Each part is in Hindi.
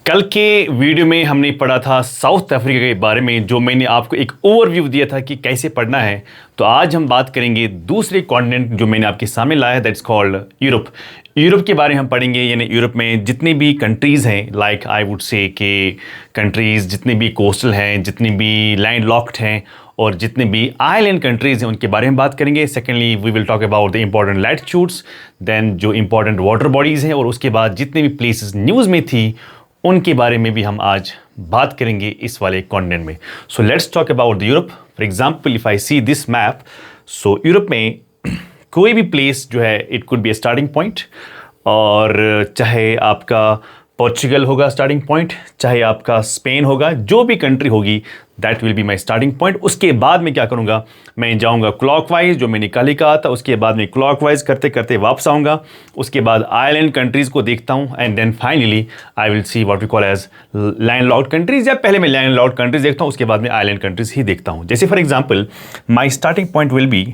कल के वीडियो में हमने पढ़ा था साउथ अफ्रीका के बारे में, जो मैंने आपको एक ओवरव्यू दिया था कि कैसे पढ़ना है। तो आज हम बात करेंगे दूसरे कॉन्टिनेंट जो मैंने आपके सामने लाया है, दैट्स कॉल्ड यूरोप। यूरोप के बारे में हम पढ़ेंगे, यानी यूरोप में जितने भी कंट्रीज़ हैं, लाइक आई वुड से कि कंट्रीज़ जितने भी कोस्टल हैं, जितने भी लैंड लॉक्ड हैं और जितने भी आइलैंड कंट्रीज़ हैं उनके बारे में बात करेंगे। Secondly we will talk about the important latitudes, then जो इंपॉर्टेंट वाटर बॉडीज़ हैं, और उसके बाद जितने भी प्लेसेस न्यूज़ में थी उनके बारे में भी हम आज बात करेंगे इस वाले कॉन्टिनेंट में। So let's talk about the Europe. For example if I see this map, so Europe में कोई भी प्लेस जो है it could be A starting point, और चाहे आपका पोर्चुगल होगा स्टार्टिंग पॉइंट, चाहे आपका स्पेन होगा, जो भी कंट्री होगी that will be my starting point. उसके बाद मैं क्या करूँगा, मैं जाऊँगा क्लॉकवाइज, जो मैंने कल ही कहा था। उसके बाद मैं क्लॉकवाइज करते करते वापस आऊँगा। उसके बाद आइलैंड कंट्रीज़ को देखता हूँ, and then finally I will see what we call as land locked countries. या पहले मैं लैंड लॉक्ड कंट्रीज़ देखता हूँ, उसके बाद मैं आइलैंड कंट्रीज़ ही देखता हूँ। जैसे for example my starting point will be,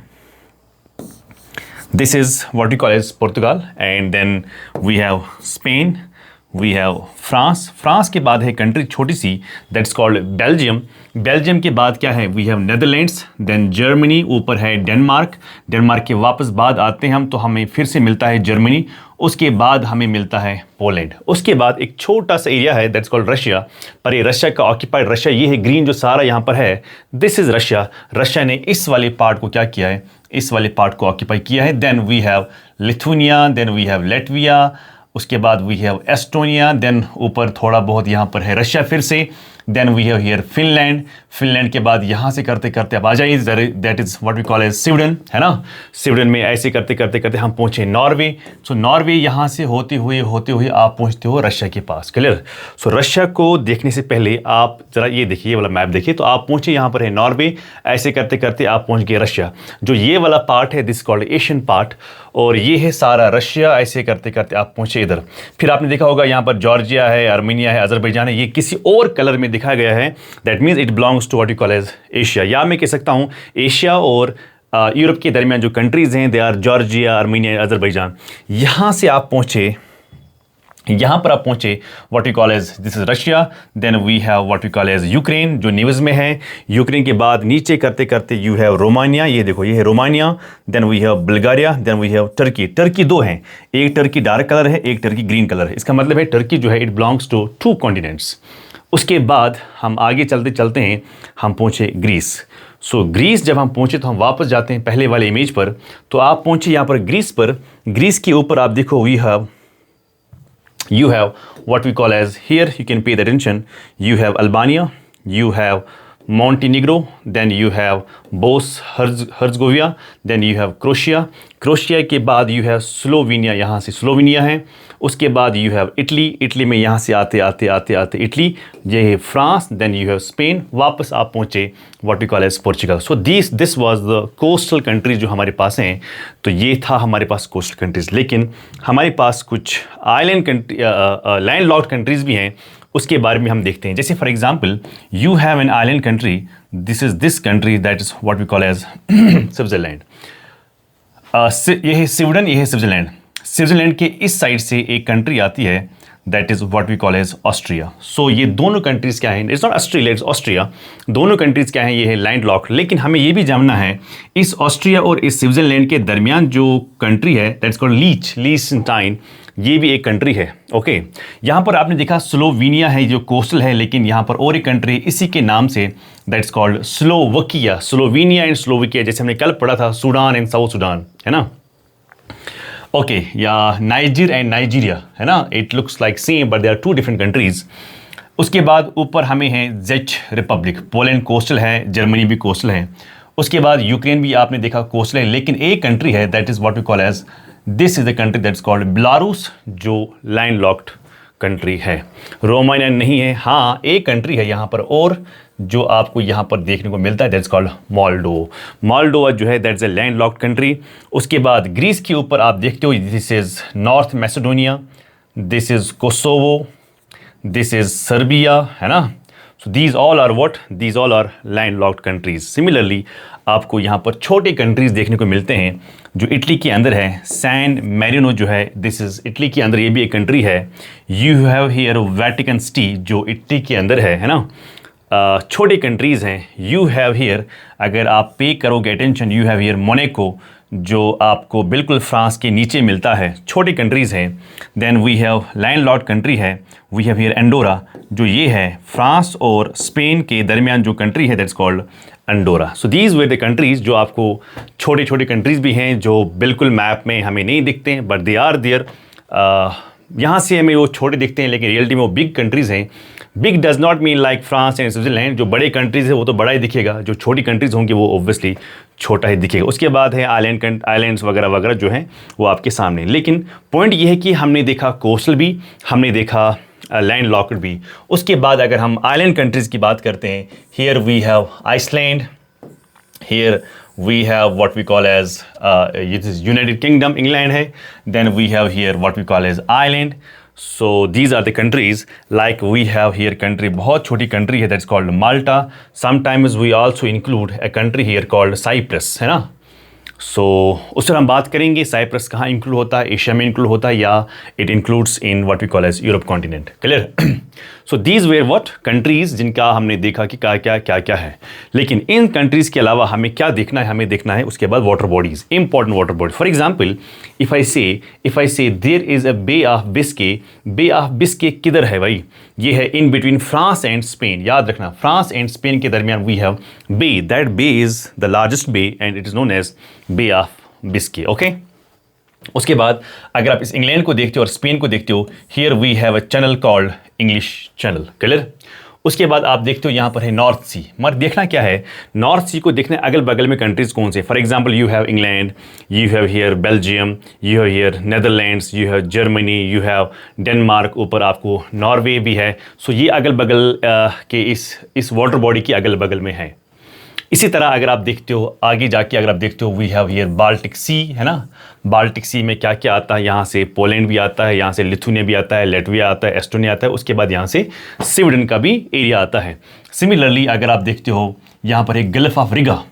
this is what we call as Portugal, and then we have Spain, we have France. France के बाद है कंट्री छोटी सी, that's called Belgium. Belgium के बाद क्या है, we have Netherlands, then Germany, ऊपर है डेनमार्क। डेनमार्क के वापस बाद आते हैं हम तो हमें फिर से मिलता है जर्मनी। उसके बाद हमें मिलता है पोलैंड। उसके बाद एक छोटा सा एरिया है दैट्स कॉल्ड रशिया, पर ये रशिया का ऑक्यूपाइड रशिया, ये है ग्रीन जो सारा यहाँ पर है, दिस इज़ रशिया। रशिया ने इस वाले पार्ट को क्या किया है, इस वाले पार्ट को ऑक्यूपाई किया है। Then we have Lithuania, then we have Latvia, उसके बाद वी हैव एस्टोनिया, देन ऊपर थोड़ा बहुत यहाँ पर है रशिया फिर से। Then we have here Finland. Finland के बाद यहाँ से करते करते अब आ जाइए, that is what we call as Sweden, है ना। स्वीडन में ऐसे करते करते करते हम पहुँचे नॉर्वे। सो नॉर्वे यहाँ से होते हुए आप पहुँचते हो रशिया के पास। क्लियर। सो रशिया को देखने से पहले आप ज़रा ये देखिए, ये वाला मैप देखिए, तो आप पहुँचे यहाँ पर है नॉर्वे, ऐसे करते करते आप पहुँच गए रशिया। जो ये वाला पार्ट है दिस कॉल्ड एशियन पार्ट, और ये है सारा रशिया। ऐसे करते करते आप पहुँचे इधर। फिर आपने देखा होगा यहाँ पर जॉर्जिया है, आर्मीनिया है, अजरबैजान है, ये किसी और कलर में दिखाया गया है, that means it belongs to what you call as Asia. या मैं कह सकता हूँ एशिया और यूरोप के दरमियान जो कंट्रीज़ हैं they are Georgia, Armenia, Azerbaijan. यहाँ से आप पहुँचे, यहाँ पर आप पहुँचे what we call as this is Russia. Then we have what we call as Ukraine, जो न्यूज़ में है। यूक्रेन के बाद नीचे करते करते यू हैव रोमानिया, ये देखो ये है Romania. Then we have Bulgaria, then we have Turkey. Turkey दो हैं, एक टर्की डार्क कलर है, एक टर्की ग्रीन कलर है। इसका मतलब है टर्की जो है it belongs to two continents. उसके बाद हम आगे चलते चलते हैं, हम पहुँचे ग्रीस। सो ग्रीस जब हम पहुँचे तो हम वापस जाते हैं पहले वाले इमेज पर। तो आप पहुँचे यहाँ पर ग्रीस पर। ग्रीस के ऊपर आप देखो you have what we call as, here you can pay the attention, you have Albania, you have Montenegro, then you have Herzegovina, then you have Croatia. Crochet के बाद you have स्लोवेनिया, यहाँ से स्लोवेनिया है। उसके बाद you have इटली, इटली में यहाँ से आते आते आते आते इटली, ये है France, then you have Spain. वापस आप पहुँचे what we call as Portugal. So this was the coastal countries जो हमारे पास हैं। तो ये था हमारे पास कोस्टल कंट्रीज़, लेकिन हमारे पास कुछ island country, land locked countries भी हैं। उसके बारे में हम देखते हैं। जैसे for example you have an island country, this is this country that is what we call as Switzerland. ये है स्वीडन, ये है स्विट्ज़रलैंड। स्विट्ज़रलैंड के इस साइड से एक कंट्री आती है that is what we call as Austria. So ये दोनों कंट्रीज़ क्या हैं, it's not Australia, it's Austria. दोनों कंट्रीज़ क्या हैं, ये है लैंड लॉक। लेकिन हमें ये भी जानना है इस ऑस्ट्रिया और इस स्विट्ज़रलैंड के दरमियान जो कंट्री है दैट्स कॉल्ड लीचेनस्टाइन, ये भी एक कंट्री है। ओके। यहाँ पर आपने देखा स्लोवेनिया है जो कोस्टल है, लेकिन यहाँ पर और एक कंट्री इसी के नाम से that's called Slovakia. Slovenia and Slovakia, जैसे हमने कल पढ़ा था सूडान एंड साउथ सूडान, है ना। ओके। या नाइजर एंड नाइजीरिया, है ना। It looks like same but they are two different countries. उसके बाद ऊपर हमें है जेच रिपब्लिक, पोलैंड कोस्टल है, जर्मनी भी कोस्टल है। उसके बाद यूक्रेन भी आपने देखा कोस्टल है, लेकिन एक कंट्री है that is what we call as, this is the country that's called Belarus, जो लैंड लॉक्ड कंट्री है। रोमानिया नहीं है। हाँ, एक कंट्री है यहाँ पर और जो आपको यहाँ पर देखने को मिलता है दैट्स कॉल्ड मोल्डो। मोल्डोवा जो है that's a land locked country. उसके बाद ग्रीस के ऊपर आप देखते हो this is North Macedonia, this is Kosovo, this is Serbia, है ना। So these all are what, these all are land locked countries. Similarly आपको यहाँ पर छोटे कंट्रीज देखने को मिलते हैं जो इटली के अंदर है। सैन मैरिनो जो है, दिस इज़ इटली के अंदर, ये भी एक कंट्री है। You have here Vatican city जो इटली के अंदर है ना। छोटे कंट्रीज़ हैं। यू हैव हियर, अगर आप पे करोगे attention, you have here Monaco जो आपको बिल्कुल फ्रांस के नीचे मिलता है। छोटी कंट्रीज़ हैं। Then we have land lord country है, वी हैव हियर एंडोरा जो ये है फ्रांस और स्पेन के दरमियान जो कंट्री है, that's called Andorra. So these were the countries जो आपको छोटे छोटे कंट्रीज़ भी हैं जो बिल्कुल मैप में हमें नहीं दिखते हैं, बट दे आर देयर। यहाँ से हमें वो छोटे दिखते हैं लेकिन रियलिटी में वो बिग कंट्रीज़ हैं। Big does not mean like France and Switzerland. जो बड़े कंट्रीज़ है वो तो बड़ा ही दिखेगा, जो छोटी कंट्रीज़ होंगी वो ऑब्वियसली छोटा ही दिखेगा। उसके बाद है आइलैंड्स वगैरह वगैरह जो हैं वो आपके सामने। लेकिन पॉइंट ये है कि हमने देखा कोस्टल भी, हमने देखा लैंड लॉक्ड भी। उसके बाद अगर हम आइलैंड कंट्रीज़ की बात करते हैं, here we have Iceland, here we have what we call as it is United Kingdom, England है। then we have here what we call as Ireland। so these are the countries, like we have here country, बहुत छोटी country है, that's called Malta। sometimes we also include a country here called Cyprus, है ना। सो उस पर हम बात करेंगे साइप्रस कहाँ इंक्लूड होता है, एशिया में इंक्लूड होता है या it includes in what we call as Europe continent. Clear. So these were what countries जिनका हमने देखा कि क्या है। लेकिन इन कंट्रीज़ के अलावा हमें क्या देखना है, हमें देखना है उसके बाद water bodies, important water bodies. For example if I say there is a bay of Biscay. Bay of Biscay किधर है भाई? ये है in between France and Spain. याद रखना, फ्रांस एंड स्पेन के दरमियान we have bay. That bay is the largest bay and it is known as bay of Biscay. Okay. उसके बाद अगर आप इस इंग्लैंड को देखते हो और स्पेन को देखते हो, here we have a channel called English Channel. Clear. उसके बाद आप देखते हो यहाँ पर है नॉर्थ सी। मगर देखना क्या है, नॉर्थ सी को देखना अगल बगल में कंट्रीज़ कौन से। For example you have England, you have here Belgium, you have here Netherlands, you have Germany, you have Denmark, ऊपर आपको नॉर्वे भी है। सो ये अगल बगल के इस वाटर बॉडी की अगल बगल में है। इसी तरह अगर आप देखते हो आगे जाके, अगर आप देखते हो वी हैव हियर बाल्टिक सी, है ना। बाल्टिक सी में क्या क्या आता है, यहाँ से पोलैंड भी आता है, यहाँ से लिथुनिया भी आता है, लेटविया आता है, एस्टोनिया आता है। उसके बाद यहाँ से स्वीडन का भी एरिया आता है। सिमिलरली अगर आप देखते हो यहाँ पर एक गल्फ ऑफ रिगा,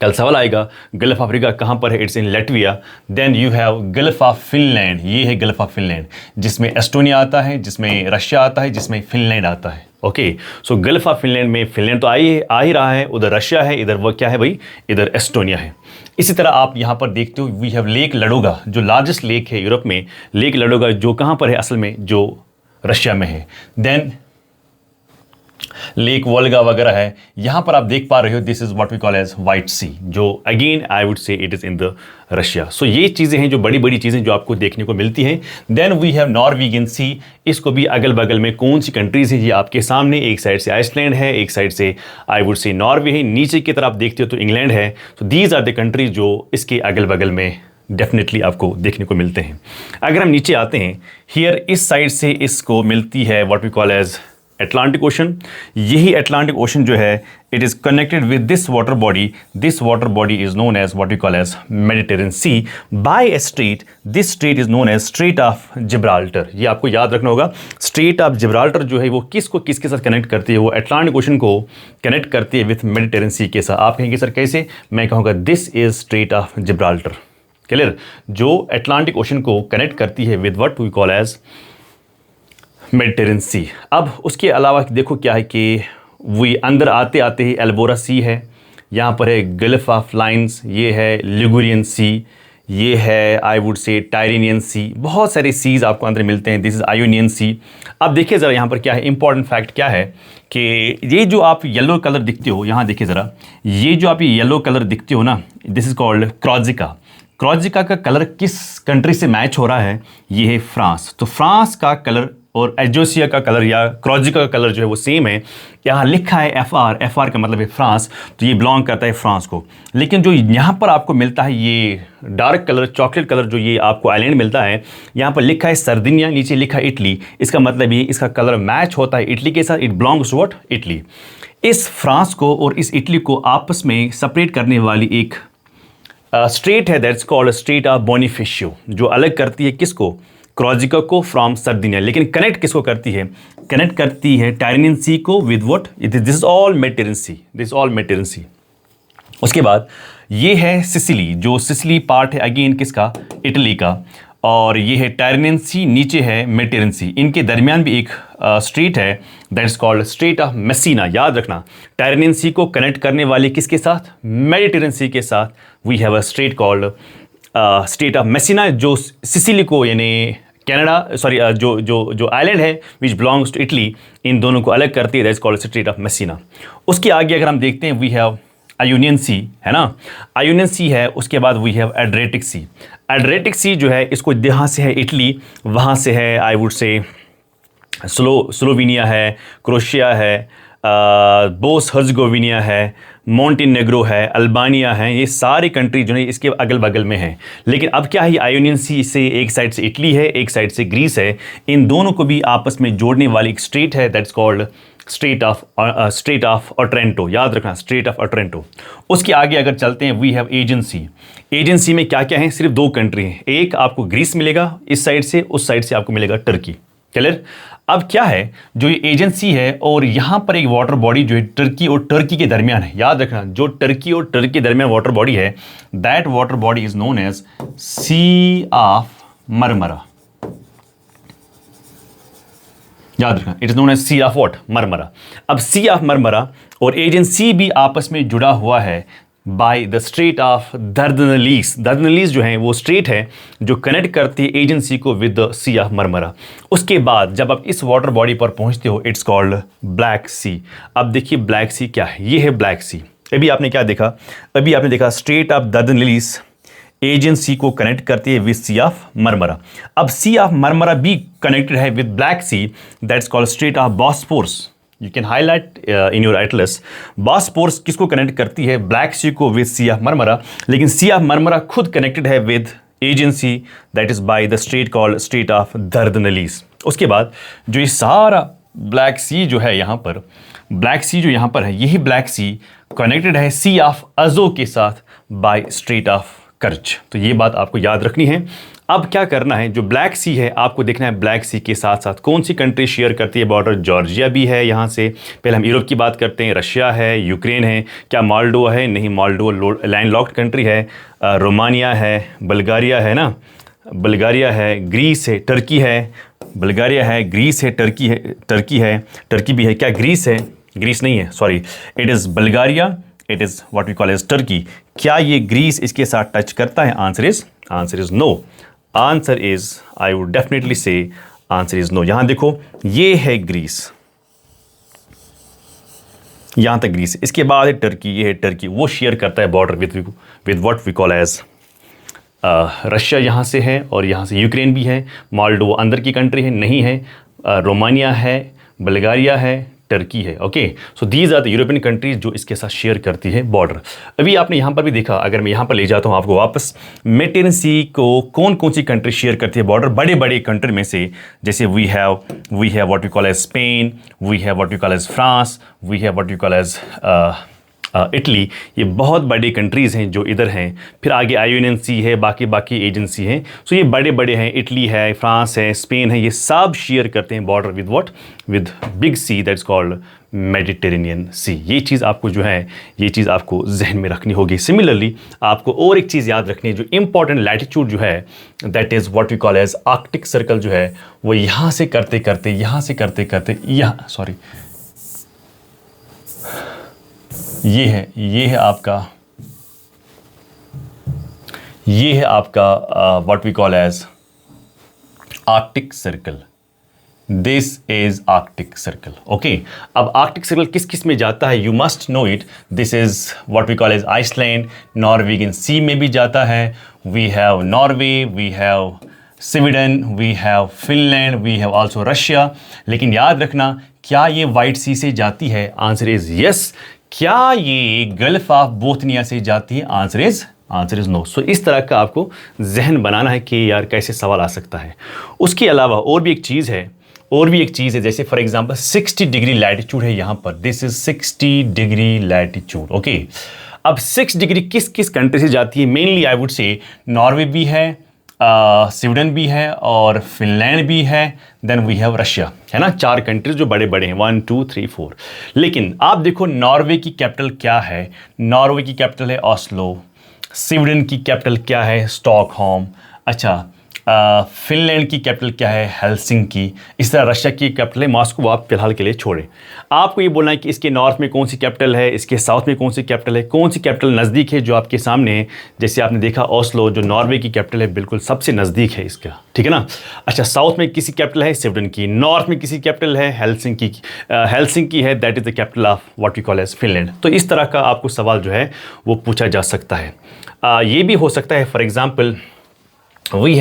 कल सवाल आएगा गल्फ ऑफ रिगा कहाँ पर है, it's in Latvia. Then you have Gulf of Finland, ये है गल्फ ऑफ फिनलैंड जिसमें एस्टोनिया आता है, जिसमें रशिया आता है, जिसमें फिनलैंड आता है। Okay. So gulf of Finland में फिनलैंड तो आ ही रहा है, उधर रशिया है, इधर वो क्या है भाई, इधर एस्टोनिया है। इसी तरह आप यहाँ पर देखते हो वी हैव लेक लडोगा जो लार्जेस्ट लेक है यूरोप में। लेक लडोगा जो कहाँ पर है असल में, जो रशिया में है। देन लेक वोल्गा वगैरह है। यहाँ पर आप देख पा रहे हो this is what we call as white sea, जो again I would say it is in the Russia. So ये चीज़ें हैं जो बड़ी बड़ी चीज़ें जो आपको देखने को मिलती हैं। देन वी हैव नॉर्वेगियन सी। इसको भी अगल बगल में कौन सी कंट्रीज़ है ये आपके सामने, एक साइड से आइसलैंड है, एक साइड से आई वुड से नॉर्वे है, नीचे की तरफ आप देखते हो तो इंग्लैंड है। So these are the countries जो इसके अगल बगल में डेफिनेटली आपको देखने को मिलते हैं। अगर हम नीचे आते हैं, हियर इस साइड से इसको मिलती है what we call as Atlantic Ocean. यही अटलांटिक ओशन जो है it is connected with this water body. This water body is known as what we call as Mediterranean Sea by a strait. This strait is known as Strait of Gibraltar. ये आपको याद रखना होगा। स्ट्रेट ऑफ जिब्राल्टर जो है वो किसको किसके साथ कनेक्ट करती है, वो अटलांटिक ओशन को कनेक्ट करती है विथ मेडिटेरियन सी के साथ। आप कहेंगे सर कैसे, मैं कहूँगा this is strait of Gibraltar. Clear. जो अटलांटिक ओशन को कनेक्ट करती है with what we call as Mediterranean sea. अब उसके अलावा देखो क्या है कि वो अंदर आते आते ही एल्बोरा सी है, यहाँ पर है गल्फ ऑफ लाइन्स, ये है लिगुरियन सी, ये है आई वुड से टायरेनियन सी। बहुत सारे सीज़ आपको अंदर मिलते हैं। दिस इज़ आयोनियन सी। अब देखिए ज़रा यहाँ पर क्या है, इंपॉर्टेंट फैक्ट क्या है कि ये जो आप येलो कलर दिखते हो, यहाँ देखिए ज़रा, ये जो आप ये येलो कलर दिखते हो ना, दिस इज़ कॉल्ड क्रॉजिका। क्रॉजिका का कलर किस कंट्री से मैच हो रहा है, ये है फ्रांस। तो फ्रांस का कलर और एजोसिया का कलर या क्रॉजिका का कलर जो है वो सेम है। यहाँ लिखा है एफ आर का मतलब है फ्रांस, तो ये बिलोंग करता है फ्रांस को। लेकिन जो यहाँ पर आपको मिलता है ये डार्क कलर, चॉकलेट कलर, जो ये आपको आइलैंड मिलता है, यहाँ पर लिखा है सर्दिनिया, नीचे लिखा है इटली। इसका मतलब ये इसका कलर मैच होता है इटली के साथ, it belongs to what, Italy. इस फ्रांस को और इस इटली को आपस में सेपरेट करने वाली एक स्ट्रेट है, दैट्स कॉल्ड स्ट्रेट ऑफ बोनिफेशियो, जो अलग करती है किसको, क्रॉजिका को फ्रॉम सर्दिनिया। लेकिन कनेक्ट किसको करती है? कनेक्ट करती है टायरेनियन सी को with what? This is all Mediterranean sea, this is all Mediterranean sea. उसके बाद ये है सिसिली, जो सिसिली पार्ट है अगेन किसका? इटली का। और ये है टायरेनियन सी, नीचे है मेडिटेरेनियन सी। इनके दरमियान भी एक स्ट्रेट है that is called straight of Messina. याद रखना, टायरेनियन सी को कनेक्ट करने वाले किसके साथ? मेडिटेरेनियन सी के साथ। We have a strait called straight of Messina, जो सिसिली को यानी कनाडा सॉरी जो आइलैंड है विच बिलोंग्स टू इटली, इन दोनों को अलग करती है, that is called straight of Messina. उसके आगे अगर हम देखते हैं वी हैव आयोनियन सी, है ना, आयोनियन सी है। उसके बाद we have Adriatic sea. Adriatic sea जो है इसको यहाँ से है इटली, वहाँ से है आई वुड से स्लोवेनिया है, क्रोशिया है, बोस हर्ज़गोविना है, मोंटेनेग्रो है, अल्बानिया है। ये सारे कंट्री जो है इसके अगल बगल में हैं। लेकिन अब क्या है, आयोनियन सी से एक साइड से इटली है, एक साइड से ग्रीस है। इन दोनों को भी आपस में जोड़ने वाली एक स्ट्रेट है that's called straight of Otranto. याद रखना, स्ट्रेट ऑफ ओट्रेंटो। उसके आगे अगर चलते हैं we have Aegean sea. Aegean sea में क्या क्या है? सिर्फ दो कंट्री हैं। एक आपको ग्रीस मिलेगा इस साइड से, उस साइड से आपको मिलेगा टर्की। क्लियर? अब क्या है, जो ये एजियन सी है और यहाँ पर एक वाटर बॉडी जो है टर्की और टर्की के दरमियान है। याद रखना, जो टर्की और टर्की के दरमियान वाटर बॉडी है, that water body is known as Sea of Marmara. याद रखना, it is known as Sea of what? Marmara. अब सी ऑफ मरमरा और एजियन सी भी आपस में जुड़ा हुआ है by the Strait of Dardanelles. Dardanelles जो है वो स्ट्रेट है जो कनेक्ट करती है एजियन सी को with the Sea of Marmara. उसके बाद जब आप इस वाटर बॉडी पर पहुंचते हो, इट्स कॉल्ड ब्लैक सी। अब देखिए ब्लैक सी क्या है? ये है ब्लैक सी। अभी आपने क्या देखा? अभी आपने देखा Strait of Dardanelles Aegean Sea को कनेक्ट करती है विद सी ऑफ मरमरा। अब सी ऑफ मरमरा भी कनेक्टेड है with Black Sea, that's called straight of Bosphorus. You can highlight in your atlas. Bosphorus किसको कनेक्ट करती है? ब्लैक सी को विद सी ऑफ मरमरा। लेकिन सी ऑफ मरमरा खुद कनेक्टेड है with Aegean sea, that is by the strait called straight of Dardanelles. उसके बाद जो ये सारा ब्लैक सी जो है यहाँ पर, ब्लैक सी जो यहाँ पर है, यही ब्लैक सी कनेक्टेड है सी ऑफ अजो के साथ बाय स्ट्रेट ऑफ कर्च। तो ये बात आपको याद रखनी है। अब क्या करना है, जो ब्लैक सी है आपको देखना है ब्लैक सी के साथ साथ कौन सी कंट्री शेयर करती है बॉर्डर। जॉर्जिया भी है यहाँ से। पहले हम यूरोप की बात करते हैं। रशिया है, यूक्रेन है, क्या मोल्डोवा है? नहीं, मोल्डोवा लैंडलॉक्ड कंट्री है। रोमानिया है, बल्गारिया है ना, बल्गारिया है, ग्रीस है, टर्की है, बल्गारिया है, ग्रीस है, टर्की है, टर्की भी है। क्या ग्रीस है? ग्रीस नहीं है, sorry, it is Bulgaria, it is what we call as Turkey. क्या ये ग्रीस इसके साथ टच करता है? Answer is no. Answer is, I would definitely say answer is no. यहां देखो, ये है ग्रीस, यहां तक ग्रीस, इसके बाद है टर्की, ये है टर्की। वो शेयर करता है border with what we call as Russia. यहाँ से है और यहाँ से यूक्रेन भी है। मोल्डोवा अंदर की कंट्री है नहीं है। रोमानिया है, बल्गारिया है, टर्की है। Okay, so these are the European countries जो इसके साथ शेयर करती है बॉर्डर। अभी आपने यहाँ पर भी देखा, अगर मैं यहाँ पर ले जाता हूँ आपको वापस, मेडिटेरेनियन सी को कौन कौन सी कंट्री शेयर करती है बॉर्डर? बड़े बड़े कंट्री में से, जैसे we have what we call as Spain, we have what we call as France, we have what we call as Italy. ये बहुत बड़ी कंट्रीज़ हैं जो इधर हैं। फिर आगे आयोनियन सी है, बाकी एजेंसी हैं। सो ये बड़े बड़े हैं, इटली है, फ्रांस है, स्पेन है, ये सब शेयर करते हैं border with what? With big sea that's called Mediterranean sea. ये चीज़ आपको जो है, ये चीज़ आपको जहन में रखनी होगी। सिमिलरली आपको और एक चीज़ याद रखनी है, जो इंपॉर्टेंट लैटिट्यूड जो है that is what we call as Arctic Circle जो है, वो यहाँ से करते करते यहाँ सॉरी, ये है आपका what we call as Arctic circle. This is Arctic circle. Okay, अब आर्कटिक सर्कल किस किस में जाता है? You must know it. This is what we call as Iceland, Norwegian sea में भी जाता है। We have Norway, we have Sweden, we have Finland, we have also Russia. लेकिन याद रखना, क्या ये व्हाइट सी से जाती है? Answer is yes. क्या ये गल्फ ऑफ बोथनिया से जाती है? Answer is no. सो इस तरह का आपको जहन बनाना है कि यार कैसे सवाल आ सकता है। उसके अलावा और भी एक चीज़ है, जैसे फॉर एग्जांपल 60 डिग्री लैटिट्यूड है यहाँ पर। This is 60 degree latitude. Okay, अब 6 डिग्री किस किस कंट्री से जाती है? मेनली आई वुड से नॉर्वे भी है, स्वीडन भी है और फिनलैंड भी है, देन वी हैव रशिया, है ना, 4 कंट्रीज जो बड़े बड़े हैं, 1 2 3 4। लेकिन आप देखो नॉर्वे की कैपिटल क्या है, नॉर्वे की कैपिटल है ऑस्लो। स्वीडन की कैपिटल क्या है, स्टॉकहोम। अच्छा, फिनलैंड की कैपिटल क्या है, हेलसिंकी। इस तरह रशिया की कैपिटल है मॉस्को, आप फिलहाल के लिए छोड़ें। आपको ये बोलना है कि इसके नॉर्थ में कौन सी कैपिटल है, इसके साउथ में कौन सी कैपिटल है, कौन सी कैपिटल नज़दीक है जो आपके सामने है। जैसे आपने देखा ओस्लो जो नॉर्वे की कैपिटल है बिल्कुल सबसे नज़दीक है इसका, ठीक है ना। अच्छा, साउथ में किसी कैपिटल है स्वीडन की, नॉर्थ में किसी कैपिटल है हेलसिंकी की, हेलसिंकी है, that is the capital of what we call as Finland. तो इस तरह का आपको सवाल जो है वो पूछा जा सकता है। ये भी हो सकता है for example we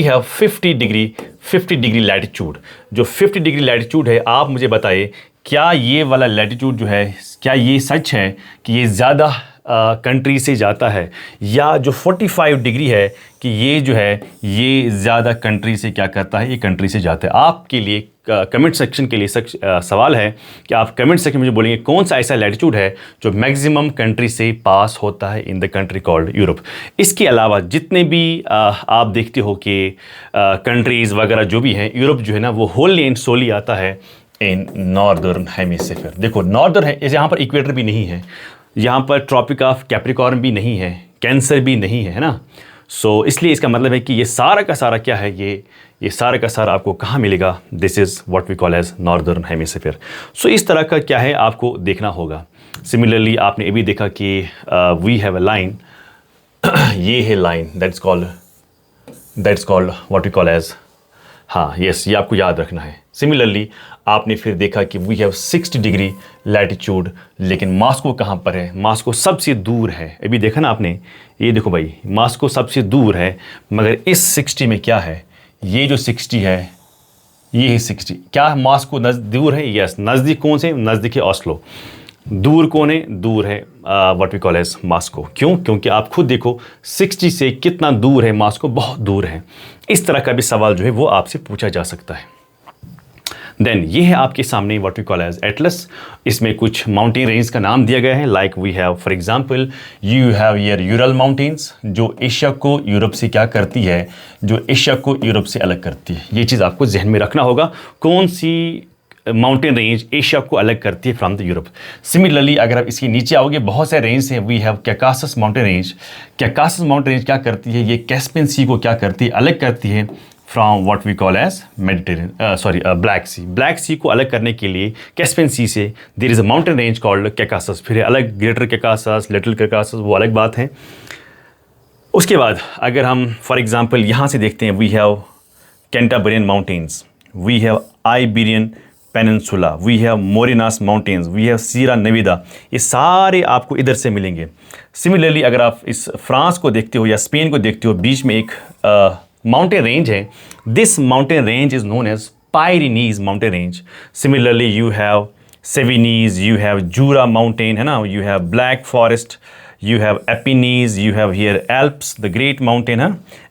have 50 degree latitude. जो 50 डिग्री लैटिट्यूड है, आप मुझे बताइए क्या ये वाला लैटिट्यूड जो है, क्या ये सच है कि ये ज़्यादा कंट्री से जाता है, या जो 45 डिग्री है कि ये जो है ये ज़्यादा कंट्री से क्या करता है, ये कंट्री से जाता है। आपके लिए कमेंट सेक्शन के लिए सवाल है कि आप कमेंट सेक्शन में मुझे बोलेंगे कौन सा ऐसा लैटिट्यूड है जो मैक्सिमम कंट्री से पास होता है in the country called Europe. इसके अलावा जितने भी आप देखते हो कि कंट्रीज़ वगैरह जो भी हैं, यूरोप जो है ना वो होली एंड सोली आता है इन नॉर्दर्न हेमिस्फीयर। देखो नॉर्दर्न है, यहाँ पर इक्वेटर भी नहीं है, यहाँ पर ट्रॉपिक ऑफ कैप्रिकॉर्न भी नहीं है, कैंसर भी नहीं है ना। सो इसलिए इसका मतलब है कि ये सारा का सारा क्या है, ये सारा का सारा आपको कहाँ मिलेगा, this is what we call as northern hemisphere. So इस तरह का क्या है आपको देखना होगा। सिमिलरली आपने ये भी देखा कि वी हैव अ लाइन, ये है line that's called what we call as, हाँ यस, ये आपको याद रखना है। सिमिलरली आपने फिर देखा कि वी हैव 60 डिग्री लैटिट्यूड, लेकिन मॉस्को कहाँ पर है, मॉस्को सबसे दूर है। अभी देखा ना आपने, ये देखो भाई मॉस्को सबसे दूर है, मगर इस 60 में क्या है, ये जो 60 है ये है 60, क्या मॉस्को दूर है, यस। नज़दीक कौन से, नज़दीक है ऑस्लो। दूर कौन है, दूर है what we call as Moscow. क्यों, क्योंकि आप खुद देखो 60 से कितना दूर है मॉस्को, बहुत दूर है। इस तरह का भी सवाल जो है वो आपसे पूछा जा सकता है। देन ये है आपके सामने what we call as atlas. इसमें कुछ माउंटेन रेंज का नाम दिया गया है, like we have for example you have your Ural Mountains, जो एशिया को यूरोप से क्या करती है, जो एशिया को यूरोप से अलग करती है। ये चीज़ आपको जहन में रखना होगा, कौन सी माउंटेन रेंज एशिया को अलग करती है फ्रॉम द यूरोप। सिमिलरली अगर आप इसके नीचे आओगे, बहुत सारे रेंज हैं। We have Caucasus mountain range. Caucasus mountain range क्या करती है, ये कैस्पियन सी को क्या करती है, अलग करती है from what we call as Mediterranean black sea. Black sea को अलग करने के लिए कैस्पियन सी से there is a mountain range called Caucasus. फिर अलग ग्रेटर कैकासस, लिटिल कैकासस, वो अलग बात है। उसके बाद अगर हम फॉर एग्जांपल यहाँ से देखते हैं, we have Cantabrian mountains, we have Iberian peninsula, we have Morenas mountains, we have Sierra Nevada. ये सारे आपको इधर से मिलेंगे। सिमिलरली अगर आप इस फ्रांस को देखते हो या स्पेन को देखते हो, बीच में एक माउंटेन रेंज है। This mountain range is known as Pyrenees mountain range. Similarly you have Cevennes, you have Jura mountain, है ना, you have black forest, you have Apennines, you have here Alps, the great mountain,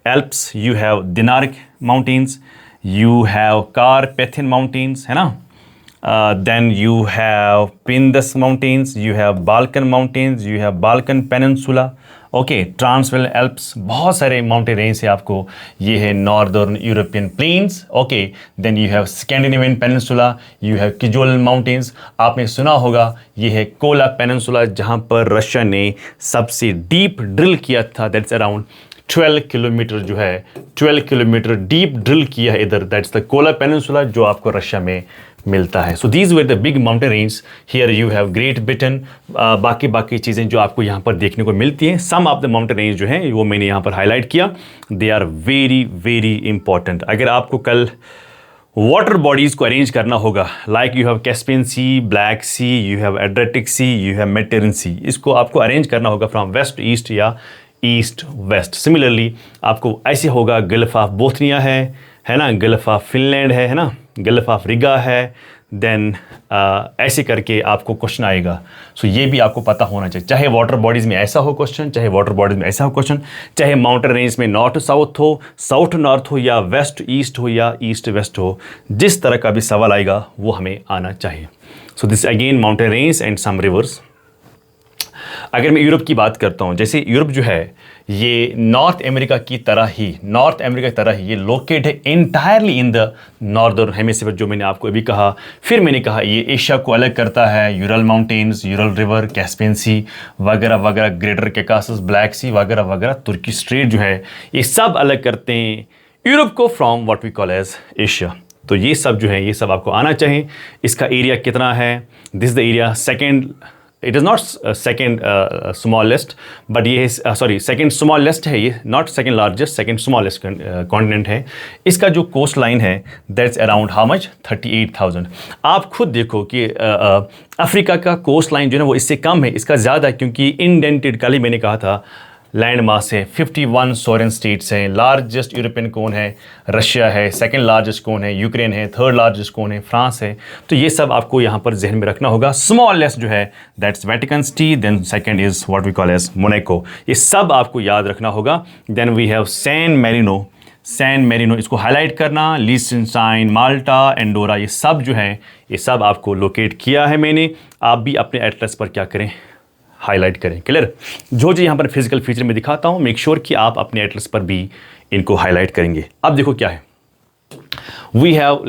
Alps, you have Dinaric mountains, you have Carpathian mountains, है ना, then you have Pindus mountains, you have Balkan mountains, you have Balkan peninsula, okay, Transylvanian Alps, बहुत सारे माउंटेन रेंज है आपको। ये है northern European plains, okay. Then you have Scandinavian peninsula, you have Kjolen mountains. आपने सुना होगा ये है कोला पेनिनसुला, जहाँ पर रशिया ने सबसे डीप ड्रिल किया था, दैट्स अराउंड 12 किलोमीटर जो है, 12 किलोमीटर डीप ड्रिल किया है इधर, दैट्स द कोला पेनिनसुला, जो आपको रशिया में मिलता है। So these were the big mountain range. Here you have great Britain, बाकी चीज़ें जो आपको यहाँ पर देखने को मिलती हैं। Some of the mountain range जो हैं वो मैंने यहाँ पर हाईलाइट किया, they are very very important. अगर आपको कल वाटर बॉडीज़ को अरेंज करना होगा, like you have Caspian sea, black sea, you have Adriatic sea, you have Mediterranean sea, इसको आपको अरेंज करना होगा फ्रॉम वेस्ट ईस्ट या ईस्ट वेस्ट। सिमिलरली आपको ऐसे होगा, गल्फ ऑफ बोथनिया है ना, गल्फ ऑफ फिनलैंड है ना, गल्फ ऑफ रिगा है, देन ऐसे करके आपको क्वेश्चन आएगा। सो ये भी आपको पता होना चाहिए, चाहे वाटर बॉडीज़ में ऐसा हो क्वेश्चन, चाहे वाटर बॉडीज़ में ऐसा हो क्वेश्चन, चाहे माउंटेन रेंज में नॉर्थ साउथ हो, साउथ नॉर्थ हो, या वेस्ट ईस्ट हो, या ईस्ट वेस्ट हो, जिस तरह का भी सवाल आएगा वो हमें आना चाहिए। So this again mountain range and some rivers. अगर मैं यूरोप की बात करता हूँ, जैसे यूरोप जो है ये नॉर्थ अमेरिका की तरह ही ये लोकेट है entirely in the northern hemisphere, जो मैंने आपको अभी कहा। फिर मैंने कहा ये एशिया को अलग करता है, Ural mountains, Ural river, Caspian sea वगैरह वगैरह, ग्रेटर कैकासस, ब्लैक सी वगैरह वगैरह, तुर्की स्ट्रेट जो है, ये सब अलग करते हैं यूरोप को from what we call as Asia. तो ये सब जो है, ये सब आपको आना चाहिए। इसका एरिया कितना है, this is the area, second, it is not second smallest, but ये सॉरी सेकेंड स्मॉलेस्ट है ये, not second largest, second smallest continent है। इसका जो कोस्ट लाइन है दैट्स अराउंड हाउ मच, 38,000। आप खुद देखो कि अफ्रीका का कोस्ट लाइन जो है वो इससे कम है, इसका ज़्यादा है, क्योंकि इंडेंटेड, कल ही मैंने कहा था लैंड मास है, 51 सोरेन स्टेट्स हैं। लार्जेस्ट यूरोपियन कौन है, रशिया है। सेकंड लार्जेस्ट कौन है, यूक्रेन है। थर्ड लार्जेस्ट कौन है, फ्रांस है। तो ये सब आपको यहाँ पर जहन में रखना होगा। स्मॉलेस्ट जो है that's Vatican City, then second is what we call as Monaco. ये सब आपको याद रखना होगा। Then we have San Marino, इसको हाईलाइट करना, लिechtenstein, माल्टा, एंडोरा, ये सब जो है, ये सब आपको लोकेट किया है मैंने। आप भी अपने एटलस पर क्या करें, हाईलाइट करें। क्लियर? जो यहाँ पर फिजिकल फीचर में दिखाता हूँ, मेक श्योर कि आप अपने एटलस पर भी इनको हाईलाइट करेंगे। अब देखो क्या है, we have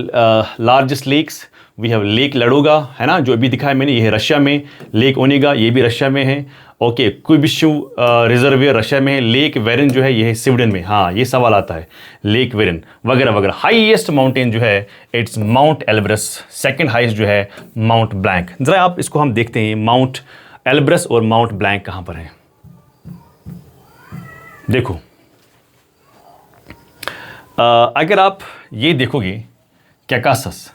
largest lakes, we have Lake Ladoga, है ना, जो अभी दिखाया मैंने, ये है रशिया में। लेक ओनेगा, ये भी रशिया में है। ओके, कुबिशु रिजर्वियर रशिया में है। लेक वेरिन जो है, ये है स्वीडन में। हाँ, ये सवाल आता है, लेक वेरिन वगैरह वगैरह। हाईएस्ट माउंटेन जो है it's mount Elbrus, second highest जो है माउंट ब्लैंक। जरा आप इसको हम देखते हैं, माउंट एल्ब्रस और माउंट ब्लैंक कहां पर है। देखो, अगर आप ये देखोगे कैकासस,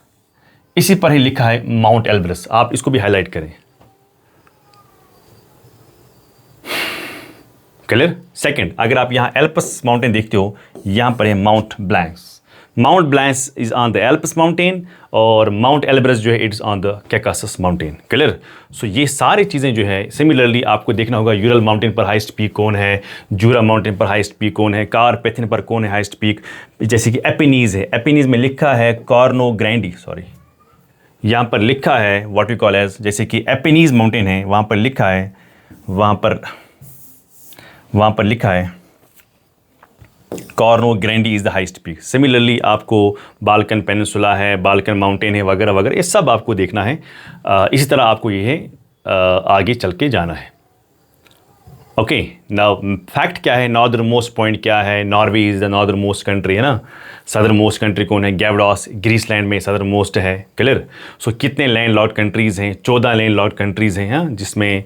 इसी पर ही लिखा है माउंट एल्ब्रस। आप इसको भी हाईलाइट करें। क्लियर? सेकंड, अगर आप यहां एल्पस माउंटेन देखते हो, यहां पर है mount Blancs. Mount Blancs is on the Alps mountain और माउंट एल्ब्रस जो है it's on the Caucasus mountain. Clear? So ये सारी चीज़ें जो है, सिमिलरली आपको देखना होगा यूरल माउंटेन पर हाईएस्ट पीक कौन है, जूरा माउंटेन पर हाईएस्ट पीक कौन है, कारपेथिन पर कौन है हाईएस्ट पीक। जैसे कि एपिनीज है, एपिनीज में लिखा है कॉर्नो ग्रैंडी, सॉरी यहाँ पर लिखा है व्हाट वी कॉल एज, जैसे कि एपिनीज माउंटेन है, वहाँ पर लिखा है, वहाँ पर लिखा है Corno Grande is the highest peak. Similarly आपको बाल्कन पेनिनसुला है, बाल्कन माउंटेन है वगैरह वगैरह, ये सब आपको देखना है। इसी तरह आपको ये है आगे चल के जाना है। ओके, नाउ फैक्ट क्या है, नॉर्दर्न मोस्ट पॉइंट क्या है, Norway is the northern most country, है ना। सदर्न मोस्ट कंट्री कौन है, गैवडॉस ग्रीसलैंड में सदर्न मोस्ट है। क्लियर? सो कितने लैंड लॉक्ड कंट्रीज़ हैं, 14 लैंड लॉक्ड कंट्रीज़ हैं, हाँ, जिसमें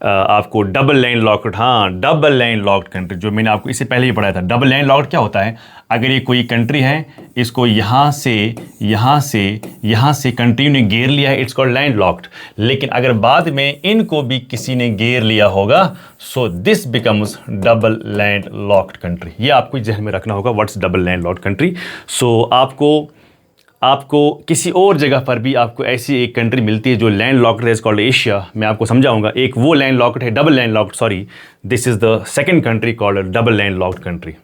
आपको डबल लैंड लॉक्ड, हाँ, डबल लैंड लॉक्ड कंट्री, जो मैंने आपको इससे पहले ही पढ़ाया था। डबल लैंड लॉक्ड क्या होता है, अगर ये कोई कंट्री है, इसको यहाँ से कंट्री ने घेर लिया है, इट्स कॉल्ड लैंड लॉक्ड। लेकिन अगर बाद में इनको भी किसी ने घेर लिया होगा, so this becomes double land locked country. ये आपको ध्यान में रखना होगा, what's double land locked country. So आपको किसी और जगह पर भी आपको ऐसी एक कंट्री मिलती है जो लैंड लॉक्ड है, इज कॉल्ड एशिया। मैं आपको समझाऊंगा। एक वो लैंड लॉक्ड है, double land locked, sorry, this is the second country called double land locked country.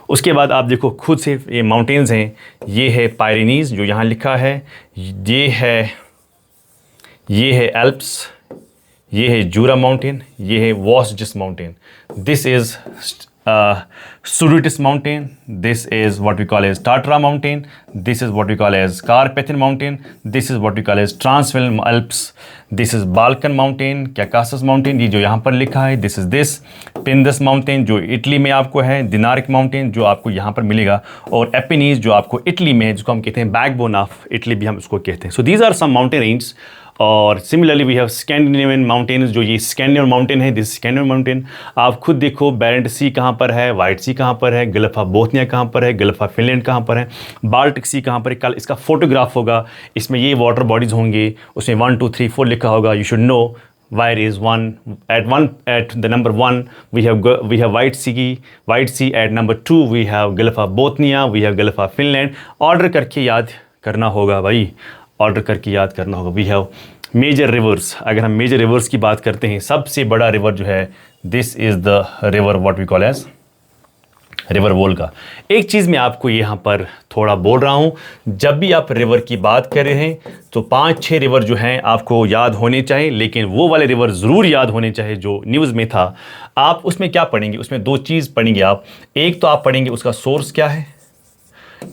उसके बाद आप देखो खुद से, ये माउंटेन्स हैं, ये है पायरेनीज जो यहाँ लिखा है, ये है एल्प्स, ये है जूरा माउंटेन, ये है Vosges mountain, this is Sudetis mountain, this is what we call as Tatra mountain, this is what we call as Carpathian mountain, this is what we call as Transylvanian Alps, this is Balkan mountain, Caucasus mountain, ये जो यहाँ पर लिखा है, this is this Pindus mountain जो इटली में आपको है, Dinaric mountain जो आपको यहाँ पर मिलेगा, और Apennines जो आपको इटली में है, जिसको हम कहते हैं बैकबोन ऑफ इटली भी हम उसको कहते हैं। So these are some mountain ranges। और similarly we have Scandinavian mountains, जो ये स्कैंडिनेवियन माउंटेन है, दिस स्कैंडिनेवियन माउंटेन। आप खुद देखो, बैरेंट सी कहाँ पर है, वाइट सी कहाँ पर है, गल्फ ऑफ बोथनिया कहाँ पर है, गल्फ ऑफ फिनलैंड कहाँ पर है, बाल्टिक सी कहाँ पर है। कल इसका फोटोग्राफ होगा, इसमें ये वाटर बॉडीज़ होंगे, उसमें 1 2 3 4 लिखा होगा। You should know where is one at the number 1 we have white sea, at number 2 we have Gulf of Bothnia, we have Gulf of Finland। Order करके याद करना होगा भाई, ऑर्डर करके याद करना होगा। वी हैव मेजर रिवर्स, अगर हम मेजर रिवर्स की बात करते हैं, सबसे बड़ा रिवर जो है, this is the river what we call as River Volga. एक चीज़ मैं आपको यहाँ पर थोड़ा बोल रहा हूँ, जब भी आप रिवर की बात कर रहे हैं तो 5-6 रिवर जो हैं आपको याद होने चाहिए, लेकिन वो वाले रिवर ज़रूर याद होने चाहिए जो न्यूज़ में था। आप उसमें क्या पढ़ेंगे, उसमें 2 चीज़ पढ़ेंगे आप। एक तो आप पढ़ेंगे उसका सोर्स क्या है,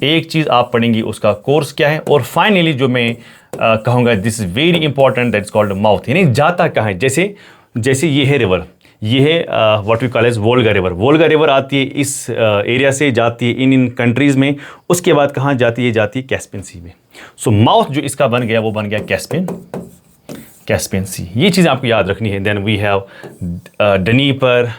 एक चीज़ आप पढ़ेंगे उसका कोर्स क्या है, और फाइनली जो मैं कहूँगा this is very important, that's called mouth, यानी जाता कहाँ है। जैसे ये है रिवर, ये है what we call as Volga River. Volga River आती है इस एरिया से, जाती है इन कंट्रीज़ में, उसके बाद कहाँ जाती है, जाती है कैस्पियन सी में। सो माउथ जो इसका बन गया वो बन गया कैस्पियन सी। ये चीज़ आपको याद रखनी है। Then we have Dnieper,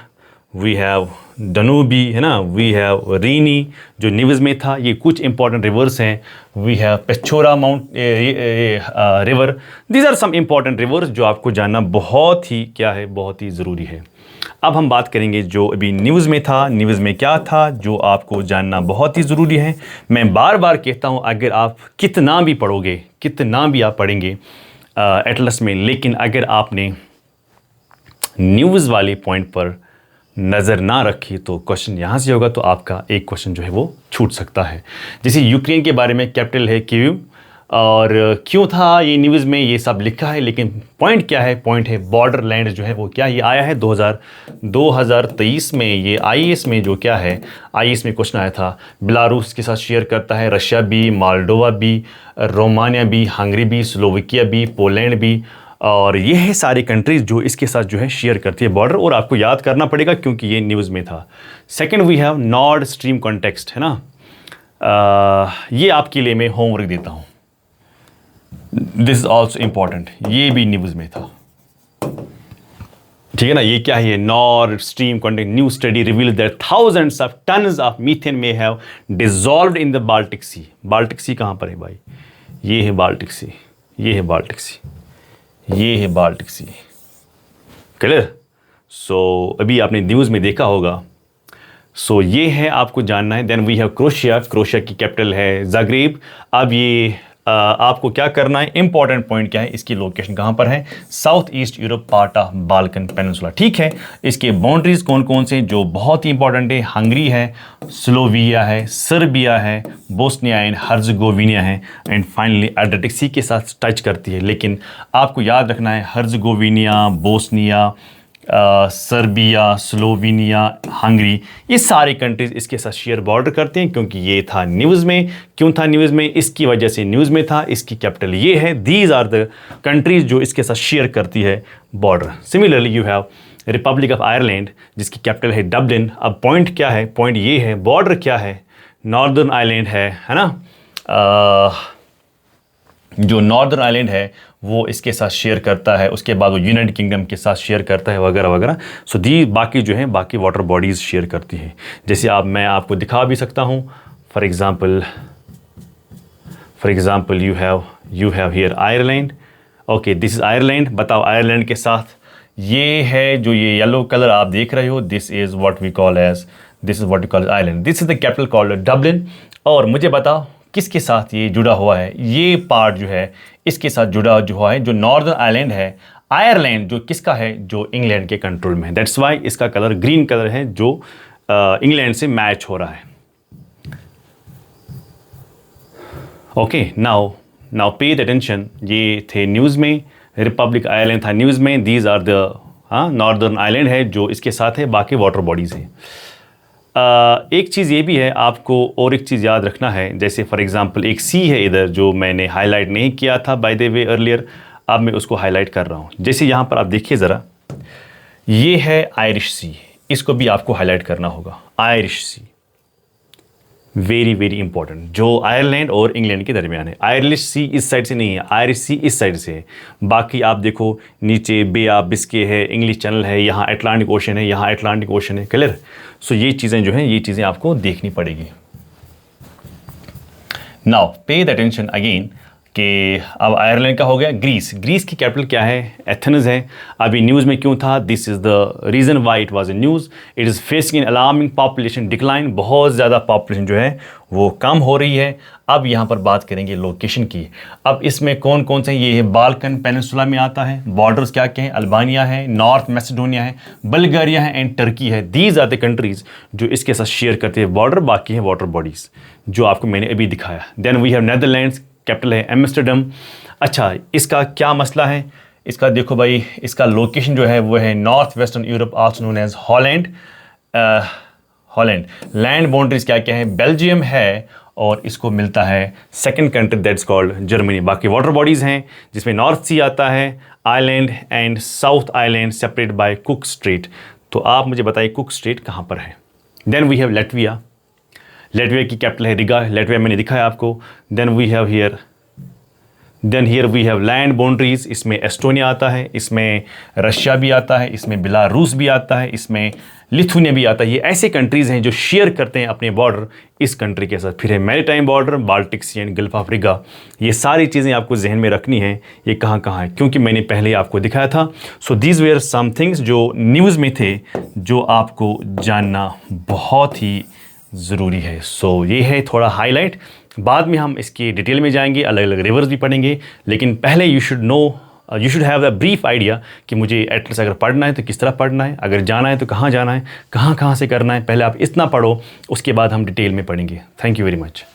we have Danube, है ना, वी हैव रीनी जो न्यूज़ में था। ये कुछ इंपॉर्टेंट रिवर्स हैं। We have Pechora mount river. These are some important rivers जो आपको जानना बहुत ही क्या है, बहुत ही ज़रूरी है। अब हम बात करेंगे जो अभी न्यूज़ में था, न्यूज़ में क्या था जो आपको जानना बहुत ही ज़रूरी है। मैं बार बार कहता हूँ, अगर आप कितना भी पढ़ोगे, कितना भी आप पढ़ेंगे एटलस में, लेकिन अगर आपने न्यूज़ वाले पॉइंट पर नज़र ना रखी तो क्वेश्चन यहाँ से होगा, तो आपका एक क्वेश्चन जो है वो छूट सकता है। जैसे यूक्रेन के बारे में कैपिटल है कीव, और क्यों था ये न्यूज़ में, ये सब लिखा है, लेकिन पॉइंट क्या है, पॉइंट है बॉर्डर लैंड जो है वो क्या, ये आया है 2023 में। ये आईएएस में जो क्या है, आईएएस में क्वेश्चन आया था। बेलारूस के साथ शेयर करता है रशिया भी, मोल्डोवा भी, रोमानिया भी, हंगरी भी, स्लोवाकिया भी, पोलैंड भी, और ये है सारी कंट्रीज़ जो इसके साथ जो है शेयर करती है बॉर्डर, और आपको याद करना पड़ेगा क्योंकि ये न्यूज़ में था। Second we have Nord Stream context, है ना। ये आपके लिए मैं होमवर्क देता हूँ, दिस इज ऑल्सो इम्पॉर्टेंट, ये भी न्यूज़ में था, ठीक है ना। ये क्या है, Nord Stream contact new study reveal that thousands of tons of methane may have dissolved in the Baltic sea. Baltic sea कहाँ पर है भाई, ये है बाल्टिक सी, ये है बाल्टिक सी, ये है बाल्टिक सी, क्लियर। सो अभी आपने न्यूज़ में देखा होगा। सो ये है, आपको जानना है। Then we have Croatia, Croatia की कैपिटल है ज़ाग्रेब। अब ये आपको क्या करना है, इंपॉर्टेंट पॉइंट क्या है, इसकी लोकेशन कहाँ पर है, south east Europe part of Balkan peninsula, ठीक है। इसके बाउंड्रीज कौन कौन से जो बहुत ही इंपॉर्टेंट है, हंगरी है, स्लोविया है, सर्बिया है, बोस्निया एंड हर्जगोविनिया है, एंड फाइनली एड्रियाटिक सी के साथ टच करती है। लेकिन आपको याद रखना है हर्जगोविनिया, बोस्निया, सर्बिया, स्लोवेनिया, हंगरी, ये सारे कंट्रीज़ इसके साथ शेयर बॉर्डर करते हैं, क्योंकि ये था न्यूज़ में। क्यों था न्यूज़ में, इसकी वजह से न्यूज़ में था। इसकी कैपिटल ये है। दीज आर द कंट्रीज़ जो इसके साथ शेयर करती है border. Similarly you have Republic of Ireland जिसकी कैपिटल है डबलिन। अब पॉइंट क्या है, पॉइंट ये है, बॉर्डर क्या है, नॉर्दर्न आइलैंड है ना। जो नॉर्दर्न आइलैंड है वो इसके साथ शेयर करता है, उसके बाद वो यूनाइटेड किंगडम के साथ शेयर करता है, वगैरह वगैरह। सो दी बाकी जो है, बाकी वाटर बॉडीज़ शेयर करती हैं। जैसे मैं आपको दिखा भी सकता हूँ। For example you have here Ireland. Okay, this is Ireland. बताओ आयरलैंड के साथ ये है जो ये येलो कलर आप देख रहे हो, this is what we call Ireland. This is the capital called Dublin. और मुझे बताओ किसके साथ ये जुड़ा हुआ है, ये पार्ट जो है इसके साथ जुड़ा जो हुआ है, जो नॉर्दर्न आइलैंड है, आयरलैंड जो किसका है, जो इंग्लैंड के कंट्रोल में है। दैट्स वाई इसका कलर ग्रीन कलर है, जो इंग्लैंड से मैच हो रहा है। Okay, now pay the attention. ये थे न्यूज़ में, रिपब्लिक आयरलैंड था न्यूज़ में। These are the northern island है जो इसके साथ है, बाकी वाटर बॉडीज़ हैं। एक चीज़ ये भी है आपको, और एक चीज़ याद रखना है। जैसे फॉर एग्ज़ाम्पल एक सी है इधर जो मैंने हाईलाइट नहीं किया था बाय द वे अर्लियर, अब मैं उसको हाईलाइट कर रहा हूँ। जैसे यहाँ पर आप देखिए ज़रा, ये है आयरिश सी, इसको भी आपको हाईलाइट करना होगा। आयरिश सी वेरी वेरी इंपॉर्टेंट, जो आयरलैंड और इंग्लैंड के दरमियान है। आयरिश सी इस साइड से नहीं है, आयरिश सी इस साइड से है। बाकी आप देखो नीचे बे ऑफ बिस्के है, इंग्लिश चैनल है, यहाँ अटलांटिक ओशन है, यहाँ अटलांटिक ओशन है, क्लियर। सो ये चीज़ें जो हैं, ये चीज़ें आपको देखनी पड़ेगी। Now pay the attention again. कि अब आयरलैंड का हो गया। ग्रीस की कैपिटल क्या है? एथेंस है। अभी न्यूज़ में क्यों था? This is the reason why it was in news. It is facing an alarming population decline. बहुत ज़्यादा पॉपुलेशन जो है वो कम हो रही है। अब यहाँ पर बात करेंगे लोकेशन की। अब इसमें कौन कौन से, ये बाल्कन पेनिनसुला में आता है। बॉर्डर्स क्या क्या हैं? अल्बानिया है, नॉर्थ मैसेडोनिया है, बल्गारिया है एंड टर्की है। दीज आर द कंट्रीज़ जो इसके साथ शेयर करते हैं बॉर्डर। बाकी है वाटर बॉडीज़ जो आपको मैंने अभी दिखाया। Then we have Netherlands, capital है एम्स्टर्डम। अच्छा, इसका क्या मसला है? इसका देखो भाई, इसका लोकेशन जो है वो है north western Europe, also known as Holland. Holland land boundaries क्या क्या है? बेल्जियम है और इसको मिलता है second country that's called Germany. बाकी वाटर बॉडीज़ हैं जिसमें नॉर्थ सी आता है, Island and South Island separate by Cook Strait. तो आप मुझे बताइए कुक स्ट्रेट कहाँ पर है? Then we have Latvia. Latvia की कैपिटल है रिगा। लेटविया मैंने दिखाया आपको। Then here we have land boundaries. इसमें एस्टोनिया आता है, इसमें रशिया भी आता है, इसमें बेलारूस भी आता है, इसमें लिथुनिया भी आता है। ये ऐसे कंट्रीज़ हैं जो शेयर करते हैं अपने बॉर्डर इस कंट्री के साथ। फिर है maritime border, Baltic sea and gulf of Riga. ये सारी चीज़ें आपको जहन में रखनी है, ये कहाँ कहाँ है, क्योंकि मैंने पहले ही आपको दिखाया था। So these were some things जो न्यूज़ में थे जो आपको जानना बहुत ही ज़रूरी है। सो ये है थोड़ा हाईलाइट। बाद में हम इसकी डिटेल में जाएंगे, अलग अलग रिवर्स भी पढ़ेंगे, लेकिन पहले you should have a brief idea कि मुझे एटलस अगर पढ़ना है तो किस तरह पढ़ना है, अगर जाना है तो कहाँ जाना है, कहाँ कहाँ से करना है। पहले आप इतना पढ़ो, उसके बाद हम डिटेल में पढ़ेंगे। Thank you very much.